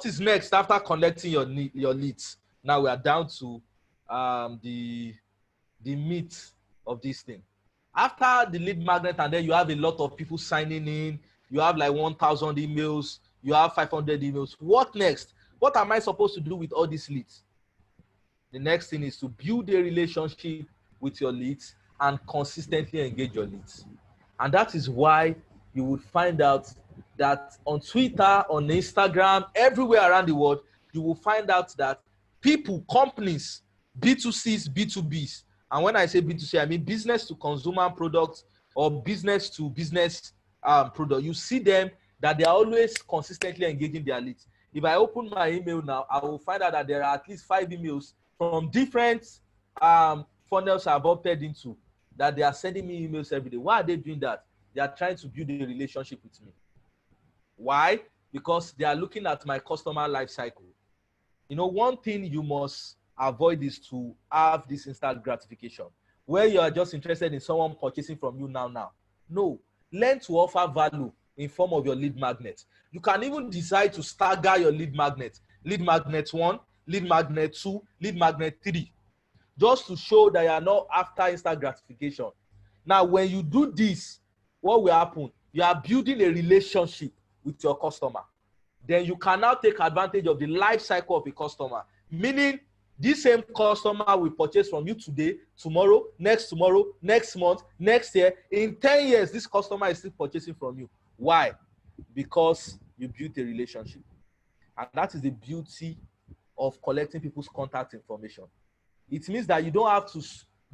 is next after collecting your leads? Now we are down to the meat of this thing. After the lead magnet, and then you have a lot of people signing in, you have like 1,000 emails, you have 500 emails. What next? What am I supposed to do with all these leads? The next thing is to build a relationship with your leads and consistently engage your leads. And that is why you would find out that on Twitter, on Instagram, everywhere around the world, you will find out that people, companies, B2Cs, B2Bs, and when I say B2C, I mean business to consumer products or business to business product. You see them that they are always consistently engaging their leads. If I open my email now, I will find out that there are at least 5 emails from different funnels I've opted into that they are sending me emails every day. Why are they doing that? They are trying to build a relationship with me. Why? Because they are looking at my customer life cycle. You know, one thing you must avoid is to have this instant gratification where you are just interested in someone purchasing from you now. No, learn to offer value in form of your lead magnet. You can even decide to stagger your lead magnet. Lead magnet 1, lead magnet 2, lead magnet 3, just to show that you are not after instant gratification. Now, when you do this, what will happen? You are building a relationship with your customer. Then you can now take advantage of the life cycle of a customer, meaning this same customer will purchase from you today, tomorrow, next month, next year. In 10 years, this customer is still purchasing from you. Why? Because you built a relationship. And that is the beauty of collecting people's contact information. It means that you don't have to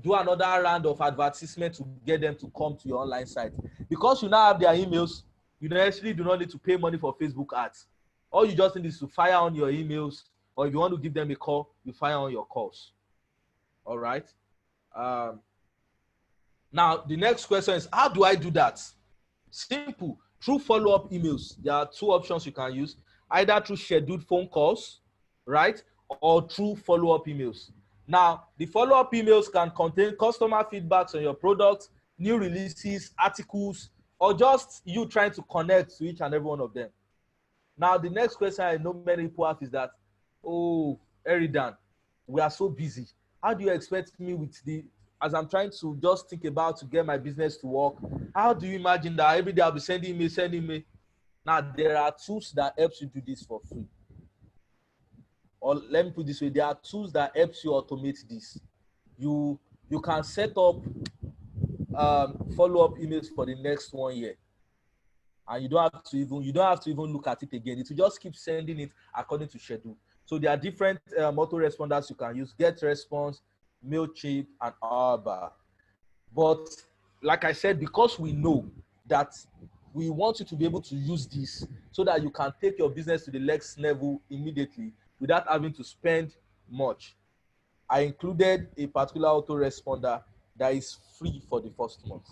do another round of advertisement to get them to come to your online site. Because you now have their emails, you actually do not need to pay money for Facebook ads. All you just need is to fire on your emails, or if you want to give them a call, you fire on your calls. All right. Now, the next question is, how do I do that? Simple. Through follow-up emails, there are 2 options you can use, either through scheduled phone calls, right, or through follow-up emails. Now, the follow-up emails can contain customer feedbacks on your products, new releases, articles, or just you trying to connect to each and every one of them. Now, the next question I know many people have is that, oh, Eridan, we are so busy. How do you expect me with as I'm trying to just think about to get my business to work, how do you imagine that every day I'll be sending me? Now, there are tools that help you do this for free. Or let me put it this way, there are tools that help you automate this. You can set up follow-up emails for the next 1 year. And you don't have to even look at it again. It will just keep sending it according to schedule. So there are different autoresponders you can use: GetResponse, MailChimp, and Arba. But like I said, because we know that we want you to be able to use this so that you can take your business to the next level immediately without having to spend much, I included a particular autoresponder that is free for the first month.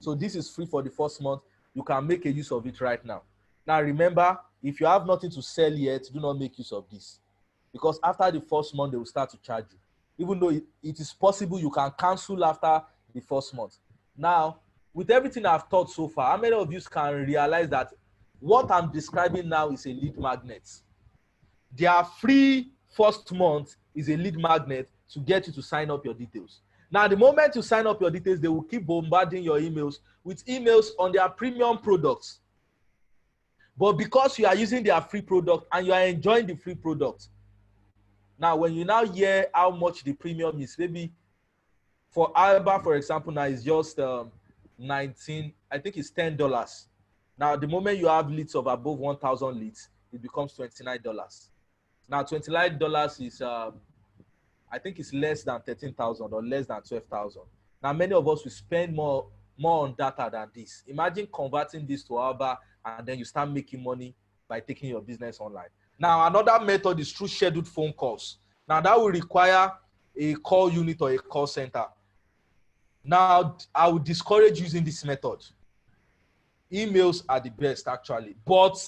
So this is free for the first month. You can make a use of it right now. Now remember, if you have nothing to sell yet, do not make use of this, because after the first month, they will start to charge you. Even though it is possible you can cancel after the first month. Now, with everything I've taught so far, how many of you can realize that what I'm describing now is a lead magnet? Their free first month is a lead magnet to get you to sign up your details. Now, the moment you sign up your details, they will keep bombarding your emails with emails on their premium products. But because you are using their free product and you are enjoying the free product, now when you now hear how much the premium is, maybe for Alba, for example, now it's just 19, I think it's $10. Now, the moment you have leads of above 1,000 leads, it becomes $29. Now, $29 is, I think it's less than 13,000 or less than 12,000. Now, many of us will spend more on data than this. Imagine converting this to Alba and then you start making money by taking your business online. Now, another method is through scheduled phone calls. Now, that will require a call unit or a call center. Now, I would discourage using this method. Emails are the best, actually. But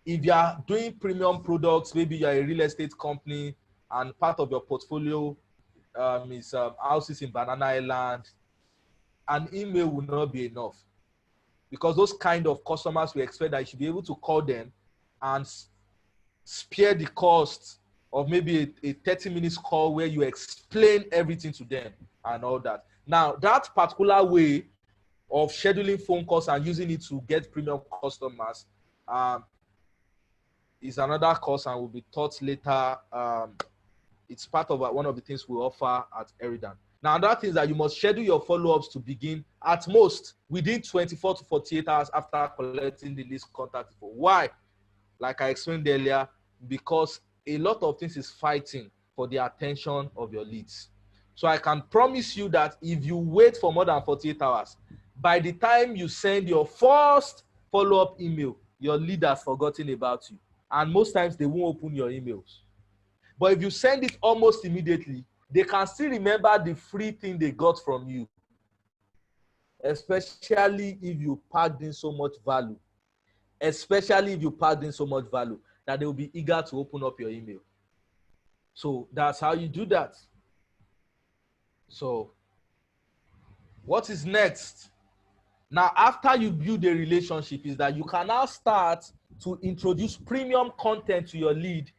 if you are doing premium products, maybe you are a real estate company and part of your portfolio is houses in Banana Island, an email will not be enough, because those kind of customers will expect that you should be able to call them and spare the cost of maybe a 30 minutes call where you explain everything to them and all that. Now, that particular way of scheduling phone calls and using it to get premium customers is another course and will be taught later. It's part of one of the things we offer at Eridan. Now, another thing is that you must schedule your follow-ups to begin at most within 24 to 48 hours after collecting the least contact info. Why? Like I explained earlier, because a lot of things is fighting for the attention of your leads. So I can promise you that if you wait for more than 48 hours, by the time you send your first follow-up email, your lead has forgotten about you. And most times they won't open your emails. But if you send it almost immediately, they can still remember the free thing they got from you. Especially if you packed in so much value. Especially if you packed in so much value that they will be eager to open up your email. So that's how you do that. So what is next? Now, after you build a relationship, is that you can now start to introduce premium content to your lead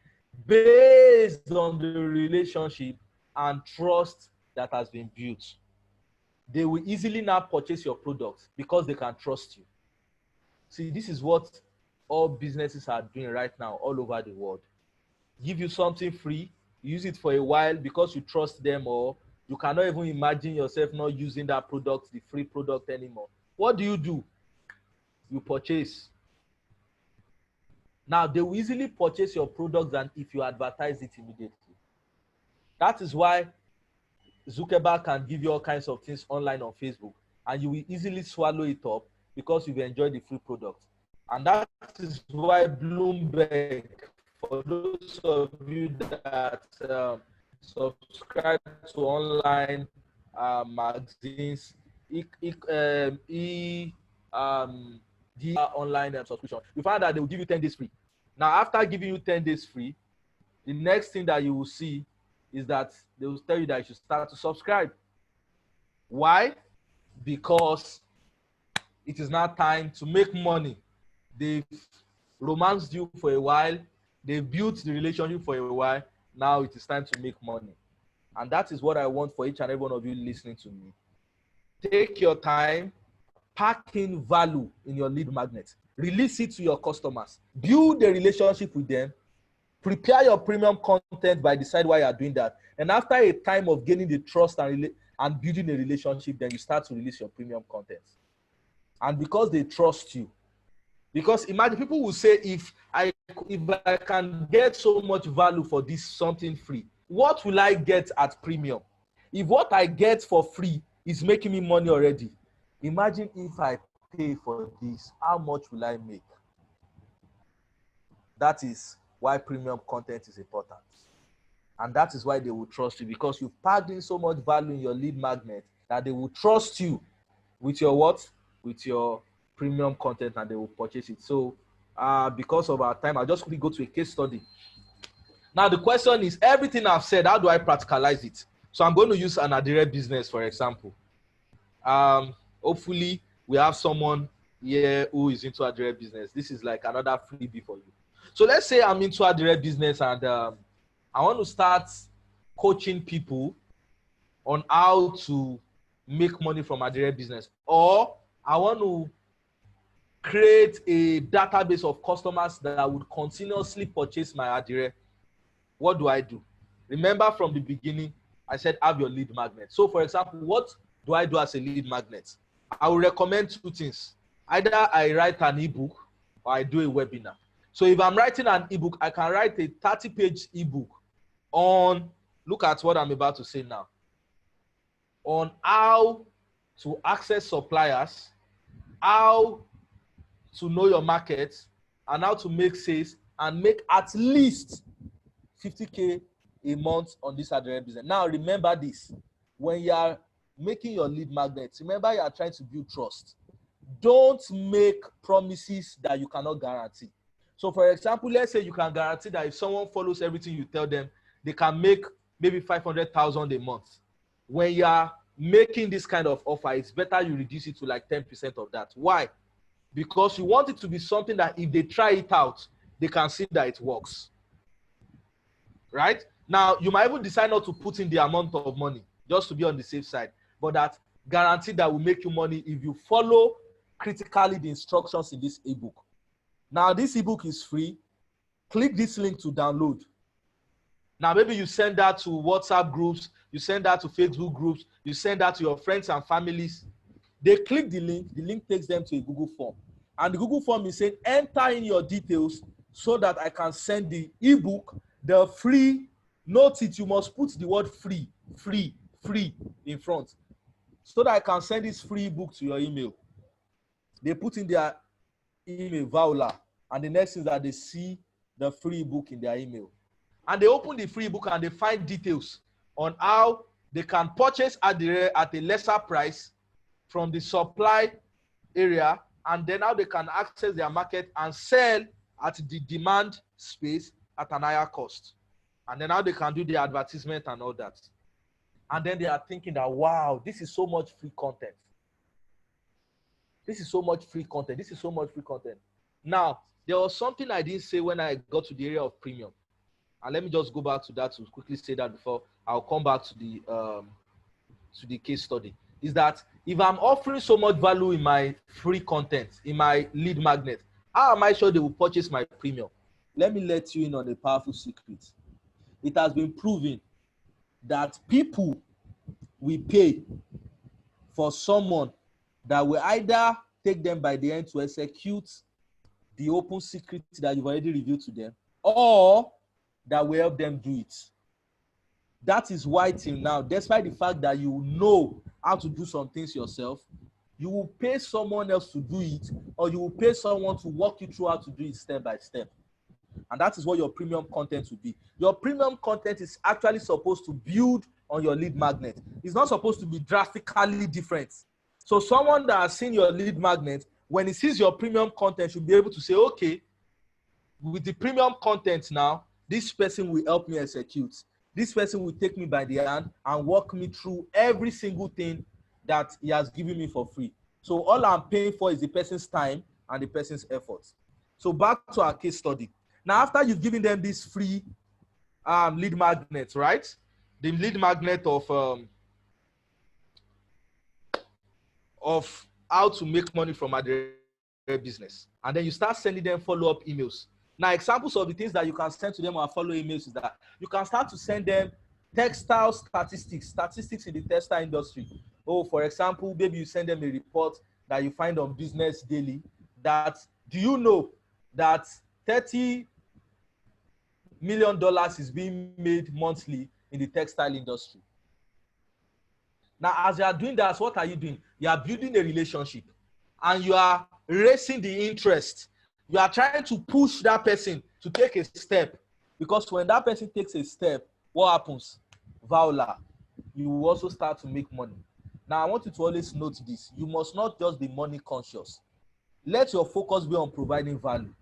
based on the relationship and trust that has been built. They will easily now purchase your product because they can trust you. See, this is what all businesses are doing right now all over the world. Give you something free, use it for a while because you trust them, or you cannot even imagine yourself not using that product, the free product anymore. What do? You purchase. Now, they will easily purchase your product than if you advertise it immediately. That is why Zuckerberg can give you all kinds of things online on Facebook, and you will easily swallow it up because you've enjoyed the free product. And that is why Bloomberg, for those of you that subscribe to online magazines, the online subscription, you find that they will give you 10 days free. Now, after giving you 10 days free, the next thing that you will see is that they will tell you that you should start to subscribe. Why? Because it is now time to make money. They've romanced you for a while. They've built the relationship for a while. Now it is time to make money. And that is what I want for each and every one of you listening to me. Take your time, pack in value in your lead magnet. Release it to your customers. Build a relationship with them. Prepare your premium content by deciding why you are doing that. And after a time of gaining the trust and building a relationship, then you start to release your premium content. And because they trust you, because imagine people will say, if I can get so much value for this something free, what will I get at premium? If what I get for free is making me money already, imagine if I pay for this, how much will I make? That is why premium content is important. And that is why they will trust you, because you've packed in so much value in your lead magnet that they will trust you with your what? With your premium content, and they will purchase it. So because of our time, I'll just quickly go to a case study. Now, the question is, everything I've said, how do I practicalize it? So I'm going to use an Adire business, for example. Hopefully, we have someone here who is into Adire business. This is like another freebie for you. So let's say I'm into Adire business and I want to start coaching people on how to make money from Adire business, or I want to create a database of customers that would continuously purchase my Adire. What do I do? Remember from the beginning, I said have your lead magnet. So for example, what do I do as a lead magnet? I will recommend two things. Either I write an ebook or I do a webinar. So if I'm writing an ebook, I can write a 30-page ebook on, look at what I'm about to say now, on how to access suppliers, how to know your market, and how to make sales and make at least 50K a month on this Adire business. Now remember this, when you are making your lead magnets, remember you are trying to build trust. Don't make promises that you cannot guarantee. So for example, let's say you can guarantee that if someone follows everything you tell them, they can make maybe 500,000 a month. When you are making this kind of offer, it's better you reduce it to like 10% of that. Why? Because you want it to be something that if they try it out, they can see that it works. right? Now, you might even decide not to put in the amount of money just to be on the safe side, but that guarantee that will make you money if you follow critically the instructions in this ebook. Now, this ebook is free. Click this link to download. Now, maybe you send that to WhatsApp groups, you send that to Facebook groups, you send that to your friends and families. They click the link takes them to a Google form. And the Google form is saying, enter in your details so that I can send the ebook, the free. Note it, you must put the word free in front so that I can send this free book to your email. They put in their email, Vaula, and the next thing is that they see the free book in their email. And they open the free book and they find details on how they can purchase at a lesser price from the supply area, and then how they can access their market and sell at the demand space at an higher cost. And then how they can do the advertisement and all that. And then they are thinking that, wow, this is so much free content. This is so much free content. This is so much free content. Now, there was something I didn't say when I got to the area of premium. And let me just go back to that to quickly say that before I'll come back to the case study. Is that if I'm offering so much value in my free content, in my lead magnet, how am I sure they will purchase my premium? Let me let you in on a powerful secret. It has been proven that people will pay for someone that will either take them by the end to execute the open secret that you've already revealed to them, or that will help them do it. That is why till now, despite the fact that you know how to do some things yourself, you will pay someone else to do it, or you will pay someone to walk you through how to do it step by step. And that is what your premium content will be. Your premium content is actually supposed to build on your lead magnet. It's not supposed to be drastically different. So someone that has seen your lead magnet, when he sees your premium content, should be able to say, okay, with the premium content now, this person will help me execute. This person will take me by the hand and walk me through every single thing that he has given me for free. So all I'm paying for is the person's time and the person's effort. So back to our case study. Now, after you've given them this free lead magnet, right? The lead magnet of how to make money from their business. And then you start sending them follow-up emails. Now, examples of the things that you can send to them or follow emails is that you can start to send them textile statistics in the textile industry. Oh, for example, maybe you send them a report that you find on Business Daily that, do you know that $30 million is being made monthly in the textile industry? Now, as you are doing that, what are you doing? You are building a relationship and you are raising the interest. You are trying to push that person to take a step, because when that person takes a step, what happens? Voila, you will also start to make money. Now, I want you to always note this. You must not just be money conscious. Let your focus be on providing value.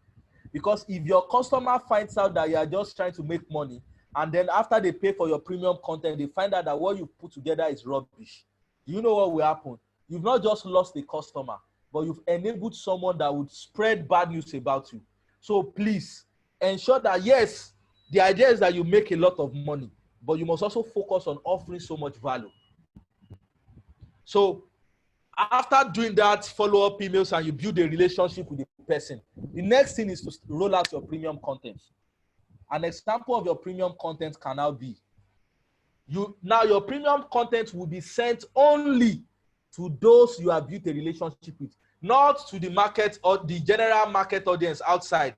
Because if your customer finds out that you are just trying to make money, and then after they pay for your premium content, they find out that what you put together is rubbish, do you know what will happen? You've not just lost a customer, but you've enabled someone that would spread bad news about you. So please ensure that, yes, the idea is that you make a lot of money, but you must also focus on offering so much value. So after doing that follow-up emails and you build a relationship with the person, the next thing is to roll out your premium content. An example of your premium content can now be, your premium content will be sent only to those you have built a relationship with, not to the market or the general market audience outside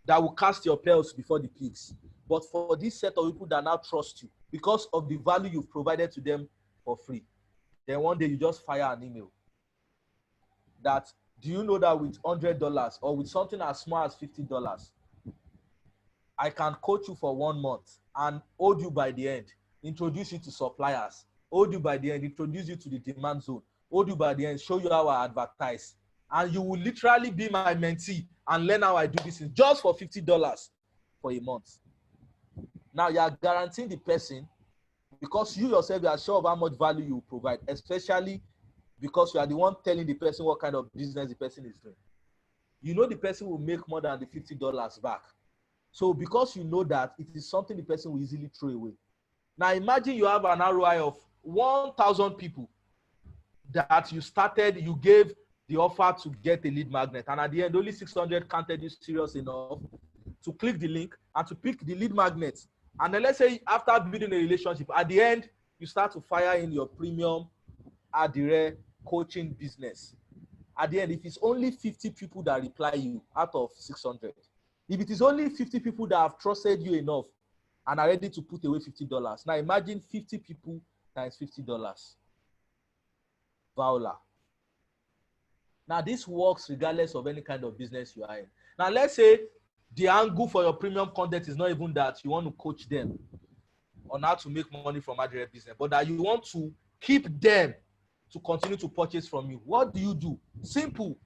that will cast your pearls before the pigs, but for this set of people that now trust you because of the value you've provided to them for free. Then one day you just fire an email that, do you know that with $100 or with something as small as $50, I can coach you for 1 month and hold you by the end, introduce you to suppliers, hold you by the end, introduce you to the demand zone, hold you by the end, show you how I advertise. And you will literally be my mentee and learn how I do this just for $50 for a month. Now you are guaranteeing the person, because you yourself, you are sure of how much value you provide, especially because you are the one telling the person what kind of business the person is doing. You know the person will make more than the $50 back. So because you know that, it is something the person will easily throw away. Now imagine you have an ROI of 1,000 people that you gave the offer to get a lead magnet, and at the end only 600 counted you serious enough to click the link and to pick the lead magnet. And then let's say after building a relationship, at the end you start to fire in your premium Adire coaching business. At the end, if it's only 50 people that reply you out of 600, if it is only 50 people that have trusted you enough and are ready to put away $50, now imagine 50 people times $50. Voila. Now this works regardless of any kind of business you are in. Now let's say the angle for your premium content is not even that you want to coach them on how to make money from Adire business, but that you want to keep them to continue to purchase from you. What do? Simple.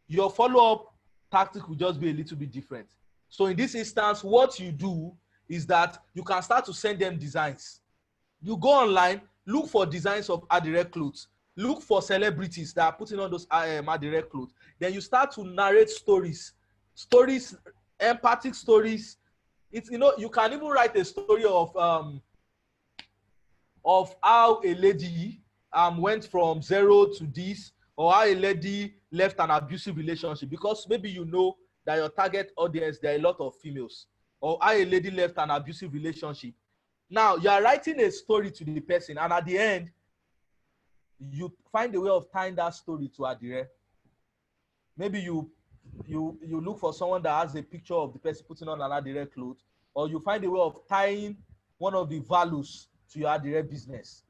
Your follow-up tactic will just be a little bit different. So in this instance, what you do is that you can start to send them designs. You go online, look for designs of Adire clothes, look for celebrities that are putting on those Adire clothes. Then you start to narrate stories, empathic stories. It's, you can even write a story of how a lady went from zero to this, or how a lady left an abusive relationship, because maybe you know that your target audience, there are a lot of females, or how a lady left an abusive relationship. Now you are writing a story to the person, and at the end you find a way of tying that story to Adire. Maybe you look for someone that has a picture of the person putting on an Adire clothes, or you find a way of tying one of the values to your Adire business.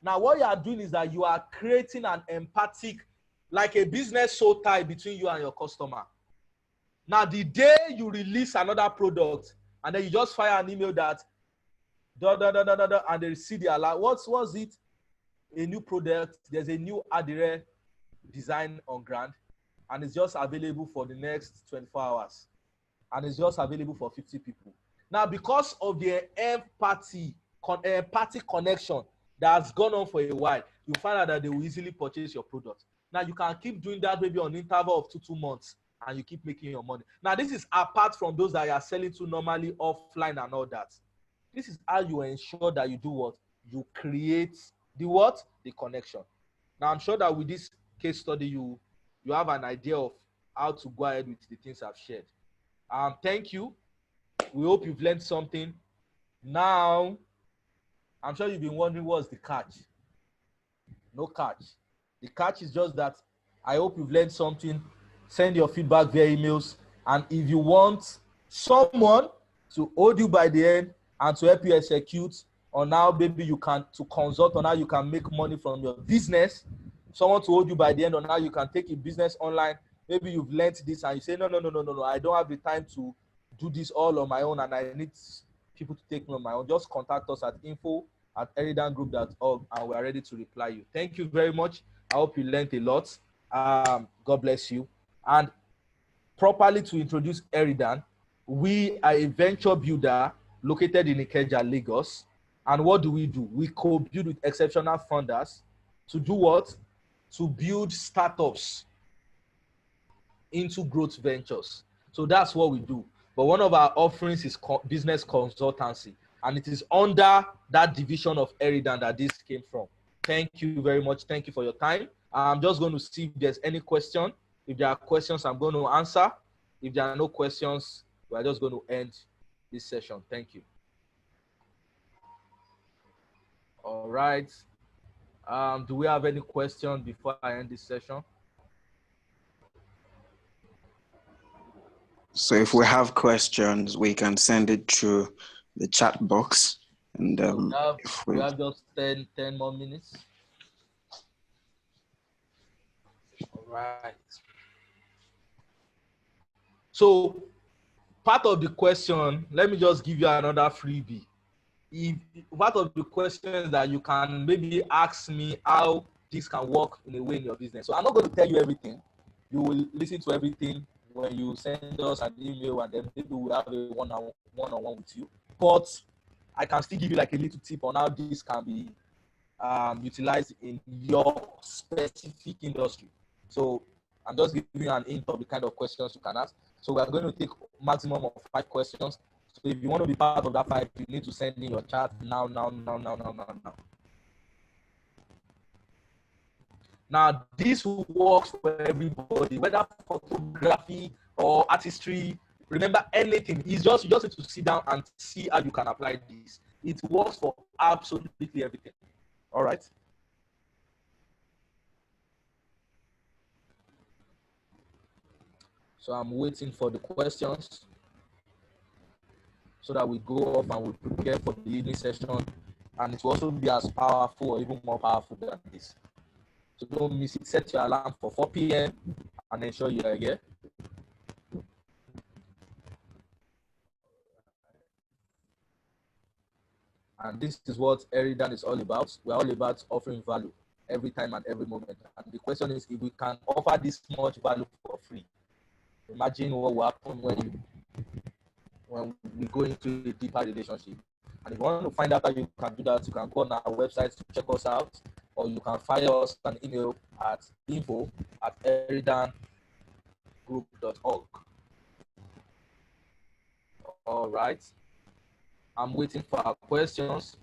Now, what you are doing is that you are creating an empathic, like a business soul tie between you and your customer. Now, the day you release another product, and then you just fire an email that, and they see the alert. What's it? A new product. There's a new Adire design on ground, and it's just available for the next 24 hours. And it's just available for 50 people. Now, because of the empathic connection that has gone on for a while, you find out that they will easily purchase your product. Now you can keep doing that maybe on an interval of 2 months, and you keep making your money. Now this is apart from those that you are selling to normally offline and all that. This is how you ensure that you do what? You create the connection. Now I'm sure that with this case study, you have an idea of how to go ahead with the things I've shared. Thank you. We hope you've learned something. Now, I'm sure you've been wondering what's the catch. No catch. The catch is just that I hope you've learned something. Send your feedback via emails. And if you want someone to hold you by the end and to help you execute on how maybe you can, to consult on how you can make money from your business, someone to hold you by the end on how you can take a business online. Maybe you've learned this and you say, no, I don't have the time to do this all on my own, and I need people to take me on my own. Just contact us at info@eridangroup.org, and we are ready to reply you. Thank you very much. I hope you learned a lot. God bless you. And properly to introduce Eridan, we are a venture builder located in Ikeja, Lagos. And what do? We co-build with exceptional funders to do what? To build startups into growth ventures. So that's what we do. But one of our offerings is business consultancy, and it is under that division of Eridan that this came from. Thank you very much. Thank you for your time. I'm just going to see if there's any question. If there are questions, I'm going to answer. If there are no questions, we're just going to end this session. Thank you. All right. Do we have any questions before I end this session? So if we have questions, we can send it through the chat box. And we have just 10 more minutes. All right. So part of the question, let me just give you another freebie. If part of the questions that you can maybe ask me how this can work in a way in your business. So I'm not going to tell you everything. You will listen to everything when you send us an email, and then maybe we'll have a one-on-one with you. But I can still give you like a little tip on how this can be utilized in your specific industry. So I'm just giving you an hint of the kind of questions you can ask. So we are going to take maximum of 5 questions. So if you want to be part of that 5, you need to send in your chat now. Now, this works for everybody, whether photography or artistry. Remember, anything. You just need to sit down and see how you can apply this. It works for absolutely everything. All right. So I'm waiting for the questions so that we go off and we prepare for the evening session, and it will also be as powerful or even more powerful than this. So don't miss it. Set your alarm for 4 p.m. and ensure you are here. And this is what Eridan is all about. We're all about offering value every time and every moment. And the question is, if we can offer this much value for free, imagine what will happen when we go into a deeper relationship. And if you want to find out how you can do that, you can go on our website to check us out, or you can fire us an email at info@eridangroup.org. All right. I'm waiting for our questions.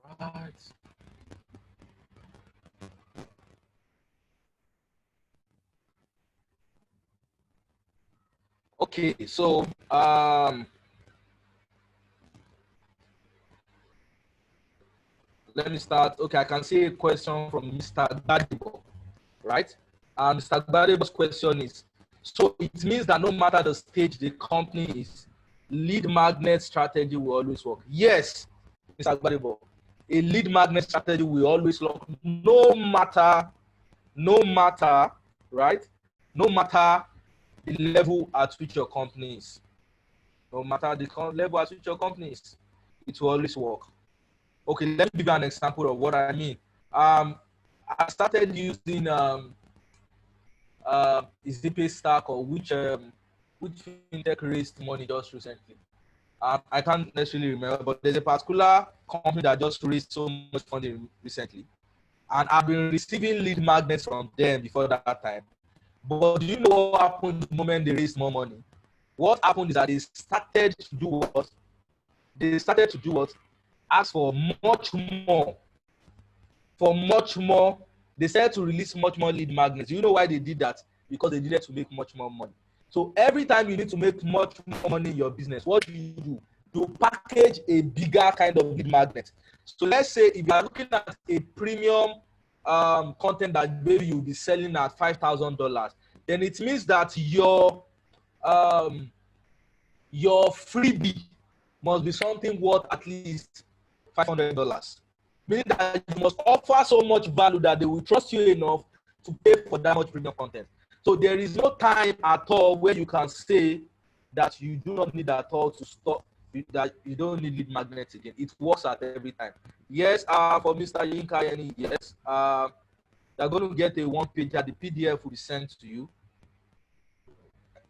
All right. Okay, so let me start. Okay, I can see a question from Mr. Gbadebo, right? And Mr. Gbadebo's question is, so it means that no matter the stage the company is, lead magnet strategy will always work. Yes, Mr. Gbadebo, a lead magnet strategy will always work, no matter, right? No matter the level at which your company is. No matter the level at which your company is, it will always work. Okay, let me give you an example of what I mean. I started using is it Paystack or which fintech raised money just recently. I can't necessarily remember, but there's a particular company that just raised so much money recently, and I've been receiving lead magnets from them before that time. But do you know what happened the moment they raised more money? What happened is that they started to do what? They started to do what? Ask for much more. For much more, they started to release much more lead magnets. You know why they did that? Because they needed to make much more money. So every time you need to make much more money in your business, what do? You package a bigger kind of lead magnet. So let's say if you are looking at a premium content that maybe you'll be selling at $5,000, then it means that your freebie must be something worth at least $500. Meaning that you must offer so much value that they will trust you enough to pay for that much premium content. So there is no time at all where you can say that you do not need at all to stop, that you don't need lead magnets again. It works at every time. Yes, for Mr. Yinka, yes, they're going to get a one-page that the PDF will be sent to you.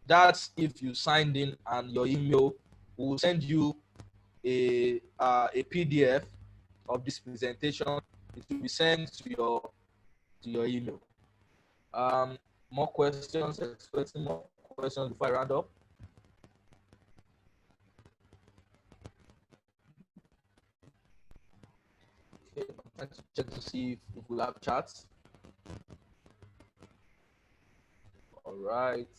That's if you signed in, and your email will send you a PDF of this presentation. It will be sent to your email. More questions? Expecting more questions before I round up? Okay, I'm trying to check to see if we have chats. All right.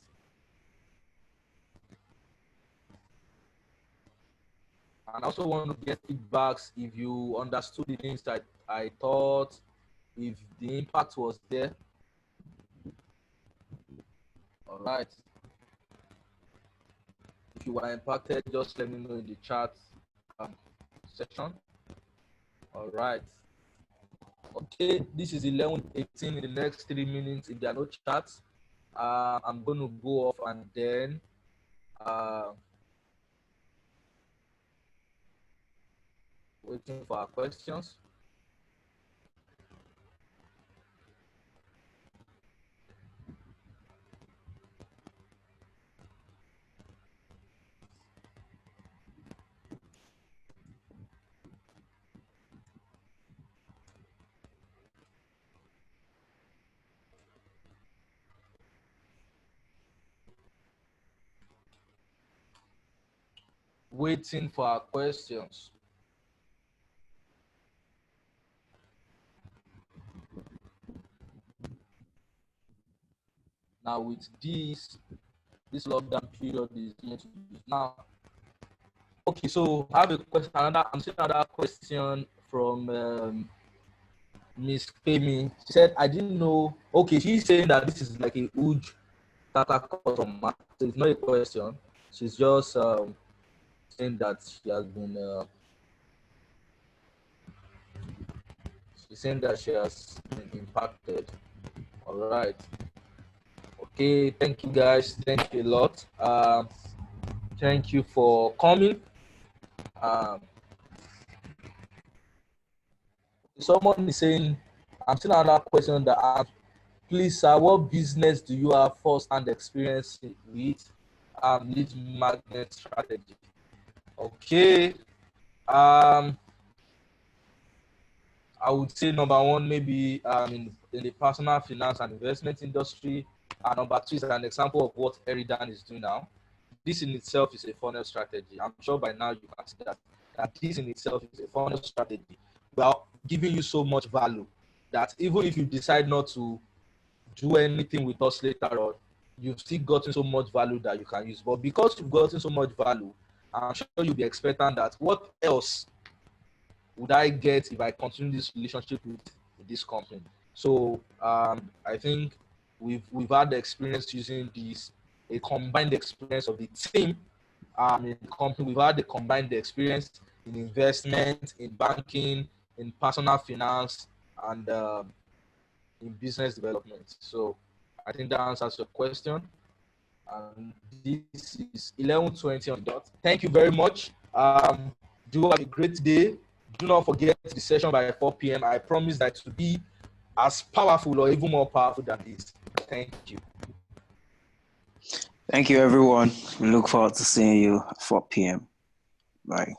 And I also want to get feedbacks if you understood the things that I taught, if the impact was there. All right. If you were impacted, just let me know in the chat section. All right. Okay, this is 11:18. In the next 3 minutes, if there are no chats, I'm going to go off and then waiting for our questions. Waiting for our questions. Now with this lockdown period is going to be now. Okay, so I have a question. I'm seeing another question from Miss Femi. She said, I didn't know. Okay, she's saying that this is like a huge data customer. So it's not a question. She's just saying that she's saying that she has been impacted. All right. Okay, thank you guys. Thank you a lot. Thank you for coming. Someone is saying, I'm still another question that asks, please, sir, what business do you have first-hand experience with lead magnet strategy? Okay. I would say number one, maybe in the personal finance and investment industry. And number two is an example of what Eridan is doing now. This in itself is a funnel strategy. I'm sure by now you can see that this in itself is a funnel strategy. Well, giving you so much value that even if you decide not to do anything with us later on, you've still gotten so much value that you can use. But because you've gotten so much value, I'm sure you'll be expecting that what else would I get if I continue this relationship with this company? So I think we've had the experience using this, a combined experience of the team in the company. We've had the combined experience in investment, in banking, in personal finance, and in business development. So I think that answers your question. And this is 11:20 on the dot. Thank you very much. Do have a great day. Do not forget the session by 4 p.m. I promise that it will be as powerful or even more powerful than this. Thank you. Thank you, everyone. We look forward to seeing you at 4 p.m. Bye.